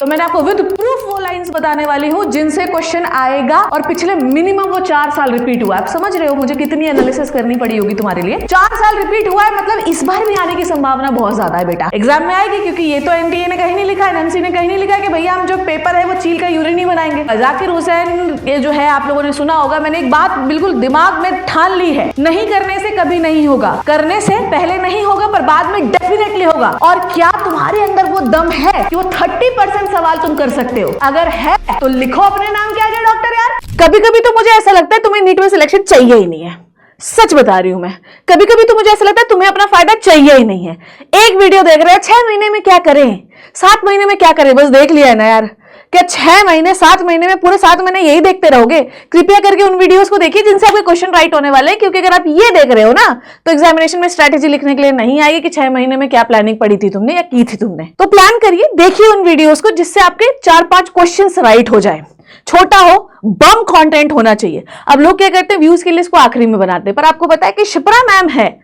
तो मैंने आपको विद प्रूफ वो लाइंस बताने वाली हूं जिनसे क्वेश्चन आएगा और पिछले मिनिमम वो 4 साल रिपीट हुआ है। आप समझ रहे हो मुझे कितनी एनालिसिस करनी पड़ी होगी तुम्हारे लिए। 4 साल रिपीट हुआ है मतलब इस बार भी आने की संभावना बहुत ज्यादा है बेटा, एग्जाम में आएगी, क्योंकि ये तो एनटीए ने कहीं नहीं लिखा है, एनएमसी ने कहीं नहीं लिखा है कि भैया हम जो पेपर है वो चील का यूरिन ही बनाएंगे। जाकिर हुसैन ये जो है आप लोगों ने सुना होगा, मैंने एक बात बिल्कुल दिमाग में ठान ली है, नहीं करने से कभी नहीं होगा, करने से पहले नहीं होगा पर बाद में डेफिनेटली होगा। और क्या तुम्हारे अंदर वो दम है कि वो 30% सवाल तुम कर सकते हो? अगर है तो लिखो अपने नाम के आगे डॉक्टर। यार कभी कभी तो मुझे ऐसा लगता है तुम्हें नीट में सिलेक्शन चाहिए ही नहीं है, सच बता रही हूं मैं। कभी कभी तो मुझे ऐसा लगता है तुम्हें अपना फायदा चाहिए ही नहीं है। एक वीडियो देख रहे हैं 6 महीने में क्या करें, 7 महीने में क्या करें, बस देख लिया है ना यार। क्या 6 महीने 7 महीने में पूरे 7 महीने यही देखते रहोगे? कृपया करके उन वीडियोस को देखिए जिनसे आपके क्वेश्चन राइट होने वाले हैं, क्योंकि अगर आप ये देख रहे हो ना तो एग्जामिनेशन में स्ट्रैटेजी लिखने के लिए नहीं आएगी कि 6 महीने में क्या प्लानिंग पड़ी थी तुमने या की थी तुमने। तो प्लान करिए, देखिए उन वीडियोस को जिससे आपके 4-5 क्वेश्चन राइट हो जाए। छोटा हो, बम कंटेंट होना चाहिए। अब लोग क्या करते हैं, व्यूज के लिए इसको आखिरी में बनाते हैं, पर आपको पता है कि शिप्रा मैम है,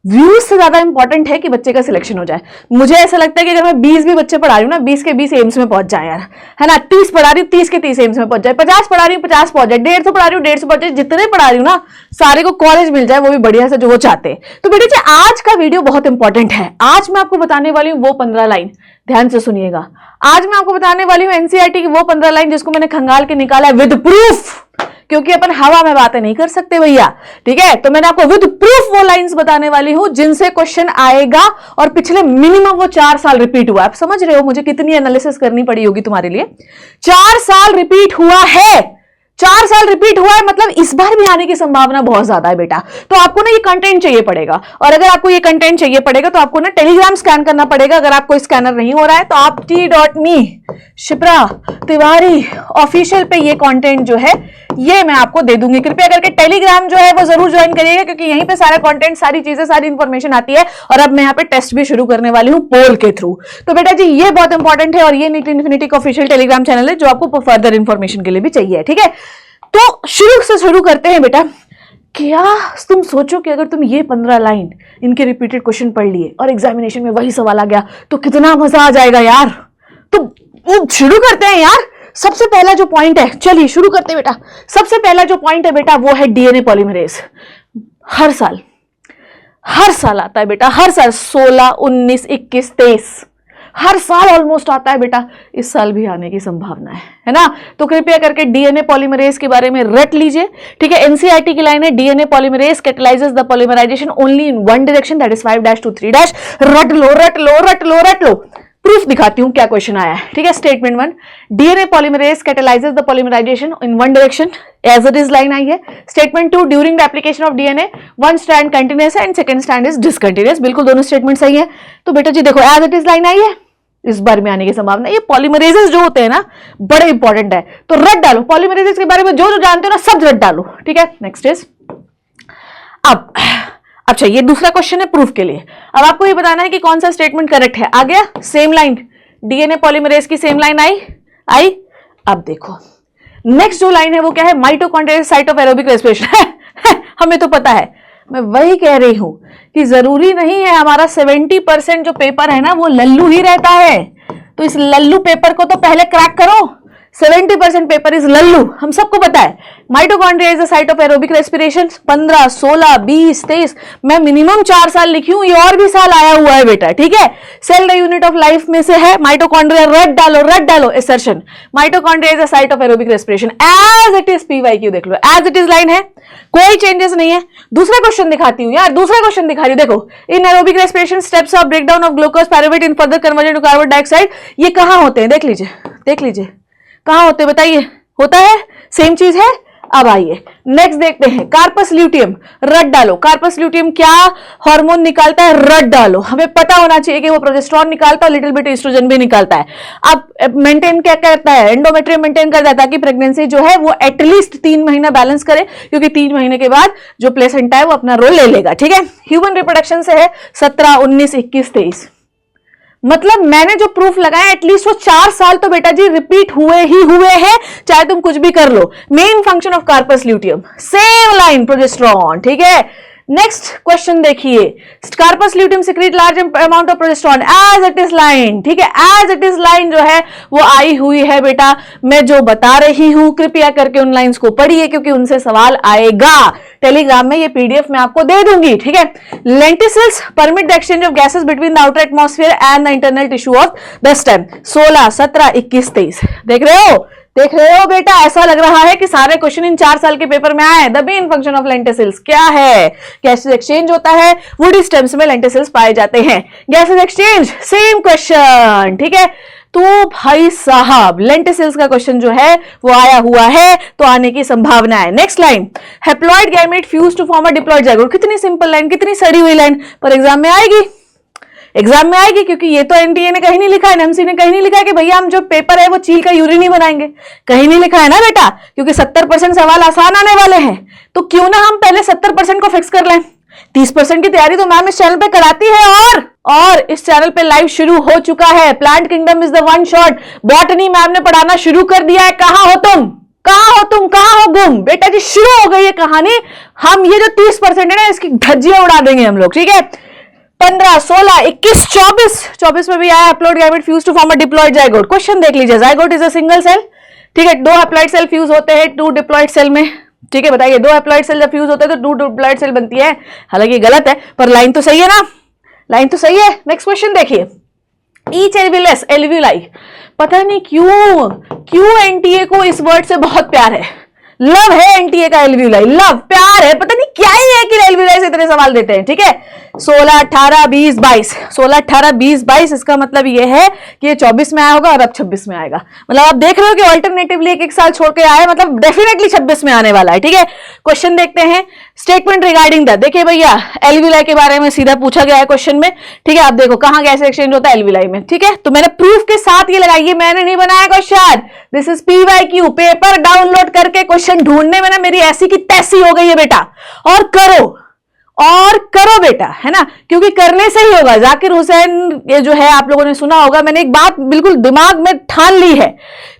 व्यूज से ज्यादा इंपॉर्टेंट है कि बच्चे का सिलेक्शन हो जाए। मुझे ऐसा लगता है कि अगर मैं 20 भी बच्चे पढ़ा रही हूँ ना, 20 के 20 एम्स में पहुंच जाए यार, है ना। 30 पढ़ा रही हूँ, 30 के 30 एम्स में पहुंच जाए। 50 पढ़ा रही हूँ, 50 पहुंच जाए। 150 पढ़ा रही हूँ, 150 पहुंच जाए। जितने पढ़ा रही हूँ ना सारे को कॉलेज मिल जाए, वो भी बढ़िया से जो वो चाहते हैं। तो बेटे जी आज का वीडियो बहुत इंपॉर्टेंट है। आज मैं आपको बताने वाली हूँ वो 15 लाइन, ध्यान से सुनिएगा। आज मैं आपको बताने वाली हूँ एनसीईआरटी की वो 15 लाइन जिसको मैंने खंगाल के निकाला है विद प्रूफ, क्योंकि अपन हवा में बातें नहीं कर सकते भैया, ठीक है। तो मैंने आपको विद प्रूफ वो लाइंस बताने वाली हूं जिनसे क्वेश्चन आएगा और पिछले मिनिमम वो 4 साल रिपीट हुआ है। आप समझ रहे हो मुझे कितनी एनालिसिस करनी पड़ी होगी तुम्हारे लिए। 4 साल रिपीट हुआ है, 4 साल रिपीट हुआ है मतलब इस बार भी आने की संभावना बहुत ज्यादा है बेटा। तो आपको ना ये कंटेंट चाहिए पड़ेगा, और अगर आपको ये कंटेंट चाहिए पड़ेगा तो आपको ना टेलीग्राम स्कैन करना पड़ेगा। अगर आपको स्कैनर नहीं हो रहा है तो आप t.me शिप्रा तिवारी ऑफिशियल पे ये कंटेंट जो है ये मैं आपको दे दूंगी। कृपया करके टेलीग्राम जो है वो जरूर ज्वाइन करिएगा, क्योंकि यहीं पे सारा कंटेंट, सारी चीजें, सारी इंफॉर्मेशन आती है। और अब मैं यहाँ पे टेस्ट भी शुरू करने वाली हूँ पोल के थ्रू। तो बेटा जी ये बहुत इंपॉर्टेंट है और ये नीट इन्फिनिटी का ऑफिशियल टेलीग्राम चैनल है जो आपको फर्दर इंफॉर्मेशन के लिए भी चाहिए, ठीक है। तो शुरू करते हैं बेटा। क्या तुम सोचो कि अगर तुम ये 15 लाइन इनके रिपीटेड क्वेश्चन पढ़ लिए और एग्जामिनेशन में वही सवाल आ गया तो कितना मजा आ जाएगा यार। तो शुरू करते हैं यार। सबसे पहला जो पॉइंट है, चलिए शुरू करते हैं बेटा। सबसे पहला जो पॉइंट है बेटा वो है डीएनए पॉलीमरेज। हर साल आता है बेटा, हर साल 16, 19, 21, 23 हर साल ऑलमोस्ट आता है बेटा। इस साल भी आने की संभावना है ना। तो कृपया करके डीएनए पॉलीमरेज के बारे में रट लीजिए, ठीक है। एनसीईआरटी की लाइन है DNA polymerase catalyses the polymerisation only in one direction, that is 5' to 3'। रट लो। प्रूफ दिखाती हूं क्या क्वेश्चन आया है, ठीक है। Statement 1, DNA polymerase catalyses the polymerisation in one direction, as it is line आई है। Statement 2, during the application of DNA one strand continuous है and second strand is discontinuous. बिल्कुल दोनों स्टेटमेंट सही है। तो बेटा जी देखो एज इट इज लाइन आई है, इस बार में आने की संभावना। ये पॉलीमरेजेस जो होते हैं ना बड़े इंपॉर्टेंट है, तो रट डालो। पॉलीमरेजेस के बारे में जो जानते हो ना सब रट डालो, ठीक है। नेक्स्ट इज अब अच्छा ये दूसरा क्वेश्चन है प्रूफ के लिए। अब आपको ये बताना है कि कौन सा स्टेटमेंट करेक्ट है। आ गया सेम लाइन, डीएनए पॉलीमरेज की सेम लाइन आई। अब देखो नेक्स्ट जो लाइन है वो क्या है, mitochondria site of aerobic respiration. हमें तो पता है, मैं वही कह रही हूं कि जरूरी नहीं है हमारा 70% जो पेपर है ना वो लल्लू ही रहता है। तो इस लल्लू पेपर को तो पहले क्रैक करो। 70% पेपर इज लल्लू, हम सबको पता है। Mitochondria is the site of aerobic respiration. 15, 16, 20, 23 मैं मिनिमम 4 साल लिखी हूं, ये और भी साल आया हुआ है बेटा, ठीक है। Cell the unit of life में से है माइटोकॉन्ड्रिया। रट डालो assertion. Mitochondria is the site of aerobic respiration as it is. PYQ देख लो, एज इट इज लाइन है, कोई चेंजेस नहीं है। दूसरा क्वेश्चन दिखाती हूँ यार, दूसरा क्वेश्चन दिखा रही हूँ। देखो इन aerobic respiration steps of breakdown of glucose pyruvate in further conversion to carbon dioxide, ये कहां होते हैं देख लीजिए कहां होते हैं बताइए। होता है, सेम चीज है। अब आइए नेक्स्ट देखते हैं, कार्पस ल्यूटियम। रट डालो, कार्पस ल्यूटियम क्या हार्मोन निकालता है, रट डालो। हमें पता होना चाहिए कि वो प्रोजेस्टेरोन निकालता है, लिटिल बिट एस्ट्रोजन भी निकालता है। अब मेंटेन क्या करता है, एंडोमेट्रियम मेंटेन करता है ताकि प्रेगनेंसी जो है वो एटलीस्ट 3 महीना बैलेंस करे, क्योंकि 3 महीने के बाद जो प्लेसेंटा है वो अपना रोल ले लेगा, ठीक है। ह्यूमन रिप्रोडक्शन से है 17, 19, 21, 23। मतलब मैंने जो प्रूफ लगाया एटलीस्ट वो 4 साल तो बेटा जी रिपीट हुए हैं, चाहे तुम कुछ भी कर लो। Main function of corpus luteum same line progesterone, ठीक है। नेक्स्ट क्वेश्चन देखिए, corpus luteum secrete large amount of progesterone as it is line, ठीक है, एज इट इज लाइन जो है वो आई हुई है बेटा, मैं जो बता रही हूं कृपया करके उन लाइंस को पढ़िए क्योंकि उनसे सवाल आएगा। टेलीग्राम में ये पीडीएफ मैं आपको दे दूंगी, ठीक है। Lenticels permit the exchange of gases between the outer atmosphere and the internal tissue of the stem. 16, 17, 21, 23 देख रहे हो बेटा, ऐसा लग रहा है कि सारे क्वेश्चन इन 4 साल के पेपर में आए। द मेन फंक्शन ऑफ लेंटिसिल्स क्या है? गैसेस एक्सचेंज होता है, वुडी स्टेम्स में लेंटिसिल्स पाए जाते हैं। गैसेस एक्सचेंज सेम क्वेश्चन, ठीक है। तो भाई साहब लेंटिसिल्स का क्वेश्चन जो है वो आया हुआ है, तो आने की संभावना है। Next line, haploid gamete fuse to form a diploid zygote. कितनी सिंपल लाइन, कितनी सड़ी हुई लाइन, पर एग्जाम में आएगी क्योंकि ये तो एनटीए ने कहीं नहीं लिखा है, एमसी ने कहीं नहीं लिखा है कि भैया हम जो पेपर है वो चील का यूरिन ही बनाएंगे, कहीं नहीं लिखा है ना बेटा, क्योंकि 70% सवाल आसान आने वाले हैं। तो क्यों ना हम पहले 70% को फिक्स कर लें। 30% की तैयारी तो मैम इस चैनल पे कराती है, और इस चैनल पे लाइव शुरू हो चुका है। Plant kingdom is the one shot, botany ma'am ने पढ़ाना शुरू कर दिया है। कहां हो तुम, कहां हो गुम? बेटा जी शुरू हो गई है कहानी। हम ये जो 30% है ना इसकी धज्जियां उड़ा देंगे हम लोग, ठीक है। 15, 16, 21, 24 में भी आया haploid gamete fuse to form a diploid zygote. Question देख लीजिए, zygote is a single cell, ठीक है, 2 हैप्लॉइड सेल फ्यूज होते हैं 2 डिप्लॉइड सेल में, ठीक है। बताइए 2 हैप्लॉइड सेल जब फ्यूज होते हैं तो 2 डिप्लॉइड सेल बनती है। हालांकि गलत है पर लाइन तो सही है ना, लाइन तो सही है। नेक्स्ट क्वेश्चन देखिए, ईच एल्विलाई, पता नहीं क्यों एनटीए को इस वर्ड से बहुत प्यार है, लव है एनटीए का एल्विलाई, लव प्यार है, पता नहीं क्या ही है कि एल्विलाई से इतने सवाल देते हैं, ठीक है। 16, 18, 20, 22, 16, 18, 20, 22, इसका मतलब ये है कि ये 24 में आया होगा और अब 26 में आएगा। मतलब आप देख रहे हो कि ऑल्टरनेटिवली एक साल छोड़ के आया, मतलब डेफिनेटली 26 में आने वाला है, ठीक है। क्वेश्चन देखते हैं, स्टेटमेंट रिगार्डिंग द, देखिए भैया एल्विलाई के बारे में सीधा पूछा गया है क्वेश्चन में, ठीक है। आप देखो कहां गैस एक्सचेंज होता है, एल्विलाई में, ठीक है। तो मैंने प्रूफ के साथ ये लगाई, मैंने नहीं बनाया question, this is PYQ, paper download करके क्वेश्चन ढूंढने में ना मेरी ऐसी की तैसी हो गई है बेटा। और करो बेटा, है ना, क्योंकि करने से ही होगा। जाकिर हुसैन ये जो है आप लोगों ने सुना होगा, मैंने एक बात बिल्कुल दिमाग में ठान ली है,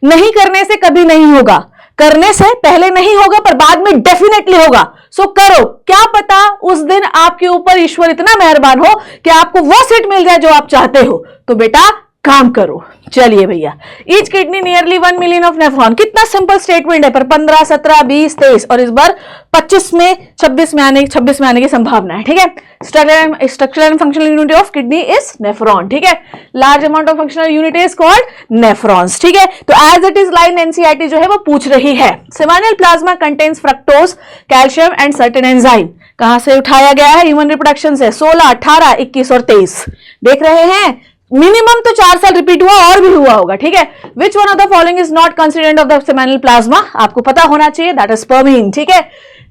नहीं करने से कभी नहीं होगा, करने से पहले नहीं होगा पर बाद में डेफिनेटली होगा। सो करो, क्या पता उस दिन आपके ऊपर ईश्वर इतना मेहरबान हो कि आपको वो सीट मिल जाए जो आप चाहते हो। तो बेटा काम करो। चलिए भैया, each kidney nearly 1 million of nephron, कितना सिंपल स्टेटमेंट है, पर 15, 17, 20, 23 और इस बार 26 में 26 में आने की संभावना है, ठीक है। Structural and functional unit of kidney is nephron, ठीक है। Large amount of functional unit is called nephrons, ठीक है। तो as it is line NCERT जो है वो पूछ रही है। Seminal plasma contains fructose, calcium and certain enzyme, कहां से उठाया गया है? ह्यूमन रिप्रोडक्शन से। 16, 18, 21 और 23 देख रहे हैं, मिनिमम तो 4 साल रिपीट हुआ और भी हुआ होगा, ठीक है। Which one of the following is not consistent of the seminal plasma, आपको पता होना चाहिए, दैट इज स्पर्मीन, ठीक है।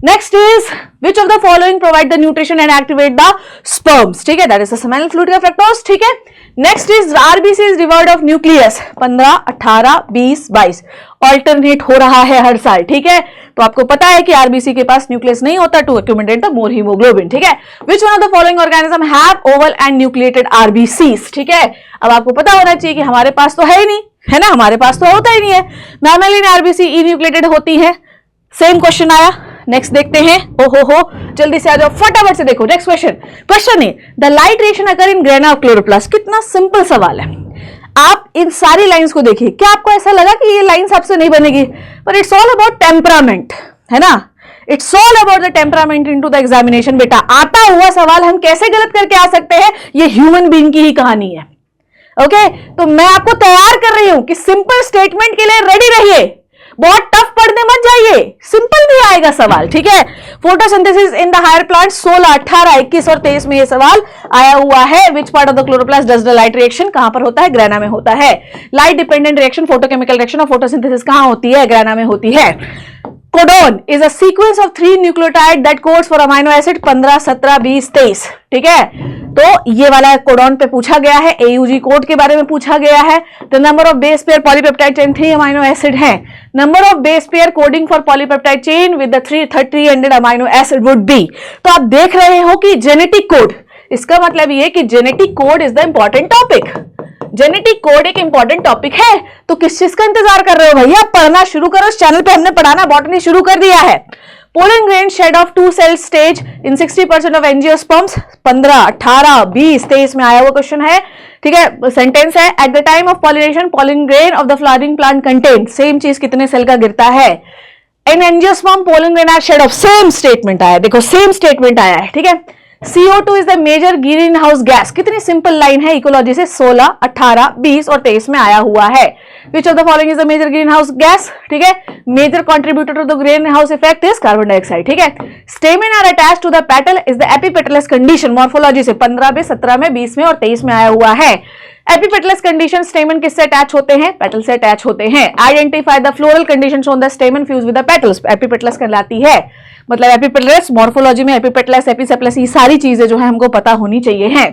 Next is which of the following provide the nutrition and activate the sperms, ठीक है, that is the seminal fluid का fructose, ठीक है। Next is RBC is devoid of nucleus, 15, 18, 20, 22 alternate हो रहा है हर साल, ठीक है। तो आपको पता है कि आरबीसी के पास न्यूक्लियस नहीं होता to accumulate the more haemoglobin, ठीक है। Which one of the following organism have oval and nucleated RBCs, ठीक है। अब आपको पता होना चाहिए कि हमारे पास तो है ही नहीं, है ना, हमारे पास तो होता ही नहीं है। मैमेलिन आरबीसी इन्यूक्लिएटेड होती है। सेम क्वेश्चन आया, नेक्स्ट देखते हैं। ओहो जल्दी से आ जाओ, फटाफट से देखो। नेक्स्ट क्वेश्चन है the light reaction occur in grana of chloroplast, कितना सिंपल सवाल है। आप इन सारी लाइंस को देखिए, क्या आपको ऐसा लगा कि ये लाइंस आपसे नहीं बनेगी? पर इट्स ऑल अबाउट टेम्परामेंट, है ना, it's all about the temperament into the examination. बेटा आता हुआ सवाल हम कैसे गलत करके आ सकते हैं, ये ह्यूमन बीइंग की ही कहानी है। ओके तो मैं आपको तैयार कर रही हूं कि सिंपल स्टेटमेंट के लिए रेडी रहिए, बहुत टफ पढ़ने मत जाइए, सिंपल भी आएगा सवाल, ठीक है। Photosynthesis in the higher plant 16, 18, 21 और 23 में ये सवाल आया हुआ है। Which part of the chloroplast does the light reaction, कहां पर होता है? ग्रेना में होता है। Light dependent reaction, photochemical reaction और फोटोसिंथेसिस कहां होती है? ग्रेना में होती है। Codon is a sequence of 3 nucleotide that codes for amino acid 15, 17, 20, 23, ठीक है। तो ये वाला कोडोन पे पूछा गया है, एयूजी कोड के बारे में पूछा गया है। The number of base pair polypeptide chain 3 amino acid है। Number of base pair coding for polypeptide chain with the 300 amino acid would be. तो आप देख रहे हो कि जेनेटिक कोड, इसका मतलब ये कि genetic code is the important topic. Genetic code एक इंपॉर्टेंट टॉपिक है, तो किस चीज का इंतजार कर रहे हो भैया? पढ़ना शुरू करो, इस चैनल पे हमने पढ़ाना बॉटनी शुरू कर दिया है। Pollen grain shed of 2 cell stage in 60% of angiosperms. 15, 18, 20, 23 में आया हुआ क्वेश्चन है, ठीक है। सेंटेंस है, at the time of pollination pollen grain of the flowering plant contain, same चीज कितने सेल का गिरता है। In angiosperm pollen grain are shed off, same statement आया है, देखो सेम स्टेटमेंट आया है, ठीक है। CO2 is the major greenhouse gas, कितनी सिंपल लाइन है इकोलॉजी से, 16, 18, 20 और 23 में आया हुआ है। Which of the following is the major greenhouse gas, ठीक है। Major contributor to the greenhouse effect is carbon dioxide, ठीक है। Stamen are attach to the petal is the epipetalous condition, morphology से 15 में, 17 में, 20 में और 23 में आया हुआ है। एपिपेटलस कंडीशन, स्टेमन किससे अटैच होते हैं, पेटल से अटैच होते हैं। Identify the floral condition on the स्टेमन fuse with the petals, epipetalous कहलाती है। मतलब एपिपेटलस, मॉर्फोलॉजी में एपिपेटलस, एपिसेप्लस, ये सारी चीजें जो है हमको पता होनी चाहिए हैं।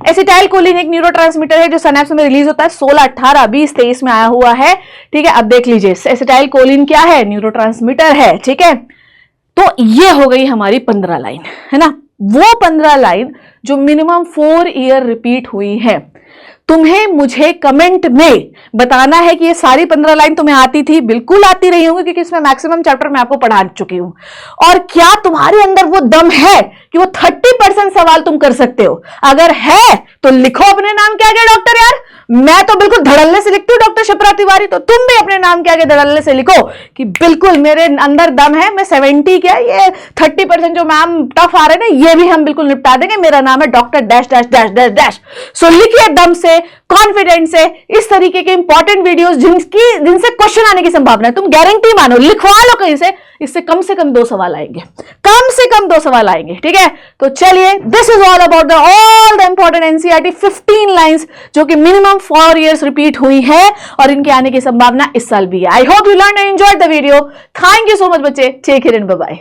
एसिटाइल कोलिन एक न्यूरोट्रांसमीटर है जो सिनेप्स में रिलीज होता है, 16, 18, 20, 23 में आया हुआ है, ठीक है। अब देख लीजिए एसिटाइल कोलिन क्या है, न्यूरोट्रांसमीटर है, ठीक है। तो ये हो गई हमारी 15 लाइन, है ना। वो 15 लाइन जो मिनिमम 4 ईयर रिपीट हुई है। तुम्हें मुझे कमेंट में बताना है कि ये सारी 15 लाइन तुम्हें आती थी, बिल्कुल आती रही होंगी क्योंकि इसमें मैक्सिमम चैप्टर मैं आपको पढ़ा चुकी हूं। और क्या तुम्हारे अंदर वो दम है कि वो 30% सवाल तुम कर सकते हो? अगर है तो लिखो अपने नाम के आगे डॉक्टर। यार मैं तो बिल्कुल धड़ल्ले से लिखती हूँ डॉक्टर शिप्रा तिवारी, तो तुम भी अपने नाम के आगे धड़ल्ले से लिखो कि बिल्कुल मेरे अंदर दम है, मैं 70 क्या ये 30% जो मैम टफ आ रहे हैं ना, ये भी हम बिल्कुल निपटा देंगे। मेरा नाम है doctor dash dash dash dash dash. So लिखिए दम से, कॉन्फिडेंस से इस तरीके के इंपॉर्टेंट वीडियोस जिनसे क्वेश्चन आने की संभावना है, तुम गारंटी मानो, लिखवा लो कहीं से, इससे कम 2 सवाल आएंगे, कम से कम 2 सवाल आएंगे, ठीक है। तो चलिए, this is all about all the important NCERT 15 lines जो कि मिनिमम 4 इयर्स रिपीट हुई है और इनके आने की संभावना इस साल भी है। I hope you learn and enjoyed the video. Thank you so much बच्चे, take care and bye bye.